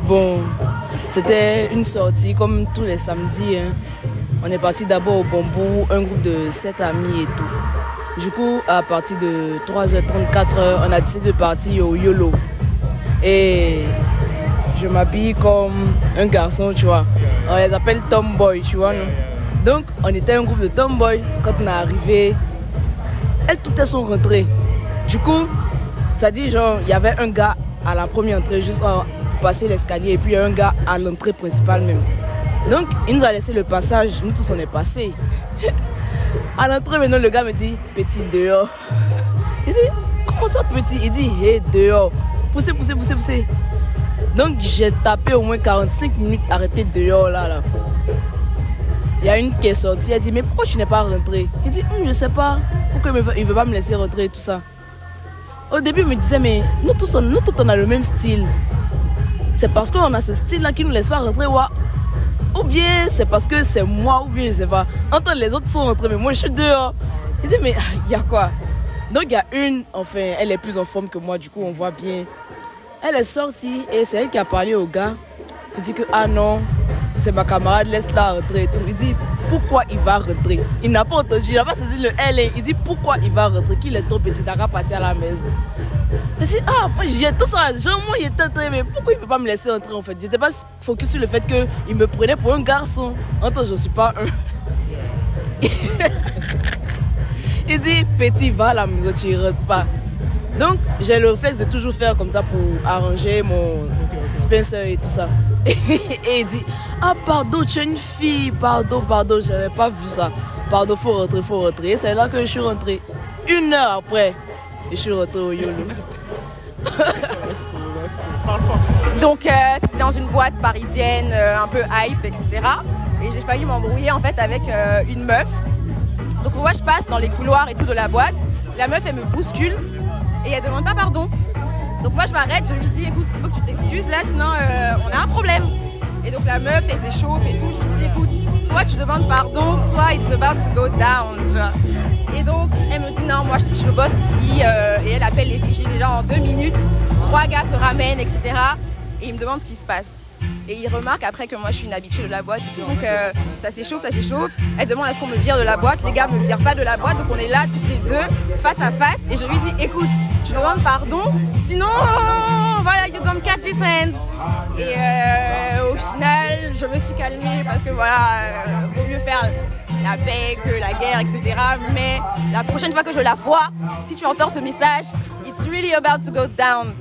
Bon, c'était une sortie comme tous les samedis. Hein. On est parti d'abord au Bambou, un groupe de 7 amis et tout. Du coup, à partir de 3h30, 4h, on a décidé de partir au YOLO. Et je m'habille comme un garçon, tu vois. On les appelle tomboy, tu vois. Non? Donc, on était un groupe de tomboy. Quand on est arrivé, elles toutes sont rentrées. Du coup, ça dit genre, il y avait un gars à la première entrée, juste pour passer l'escalier, et puis il y a un gars à l'entrée principale même. Donc, il nous a laissé le passage, nous tous on est passés. À l'entrée, maintenant, le gars me dit, petit dehors. Il dit, comment ça petit? Il dit, hé, dehors. Poussez, poussez, poussez, poussez. Donc, j'ai tapé au moins 45 minutes, arrêté dehors là. Il y a une qui est sortie, elle dit, mais pourquoi tu n'es pas rentré? Il dit, je sais pas, pourquoi il ne veut pas me laisser rentrer et tout ça. Au début, il me disait, mais nous tous on a le même style. C'est parce qu'on a ce style-là qui ne nous laisse pas rentrer, ou bien c'est parce que c'est moi, ou bien je sais pas. Entends, les autres sont rentrés, mais moi je suis dehors. Il dit, mais il y a quoi? Donc il y a une, enfin, elle est plus en forme que moi, du coup on voit bien. Elle est sortie et c'est elle qui a parlé au gars. Il dit que, ah non, c'est ma camarade, laisse-la rentrer et tout. Il dit, pourquoi il va rentrer? Il n'a pas entendu, il n'a pas saisi le L. Il dit, pourquoi il va rentrer? Qu'il est trop petit, il va partir à la maison. Je dis, ah, moi j'ai tout ça, genre moi il était entré, mais pourquoi il ne veut pas me laisser entrer en fait? Je n'étais pas focus sur le fait qu'il me prenait pour un garçon. Attends, je ne suis pas un. Il dit, petit, va à la maison, tu ne rentres pas. Donc, j'ai le réflexe de toujours faire comme ça pour arranger mon Spencer et tout ça. Et il dit, ah pardon, tu es une fille, pardon, je n'avais pas vu ça. Pardon, faut rentrer. Et c'est là que je suis rentrée. 1 heure après, je suis rentrée au YOLO. Donc, c'est dans une boîte parisienne, un peu hype, etc. Et j'ai failli m'embrouiller en fait avec une meuf. Donc moi, je passe dans les couloirs et tout de la boîte. La meuf, elle me bouscule. Et elle demande pas pardon. Donc moi je m'arrête, je lui dis écoute, il faut que tu t'excuses là, sinon on a un problème. Et donc la meuf elle s'échauffe et tout, je lui dis écoute, soit tu demandes pardon, soit it's about to go down, tu vois. Et donc elle me dit non, moi je bosse ici, et elle appelle les vigiles déjà en 2 minutes, 3 gars se ramènent, etc. Et ils me demandent ce qui se passe. Et ils remarquent après que moi je suis une habituée de la boîte et tout, donc ça s'échauffe. Elle demande à ce qu'on me vire de la boîte, les gars me virent pas de la boîte, donc on est là toutes les deux, face à face, et je lui dis écoute, tu demandes pardon, sinon voilà, you don't catch his hands. Et au final, je me suis calmée parce que voilà, vaut mieux faire la paix que la guerre, etc. Mais la prochaine fois que je la vois, si tu entends ce message, it's really about to go down.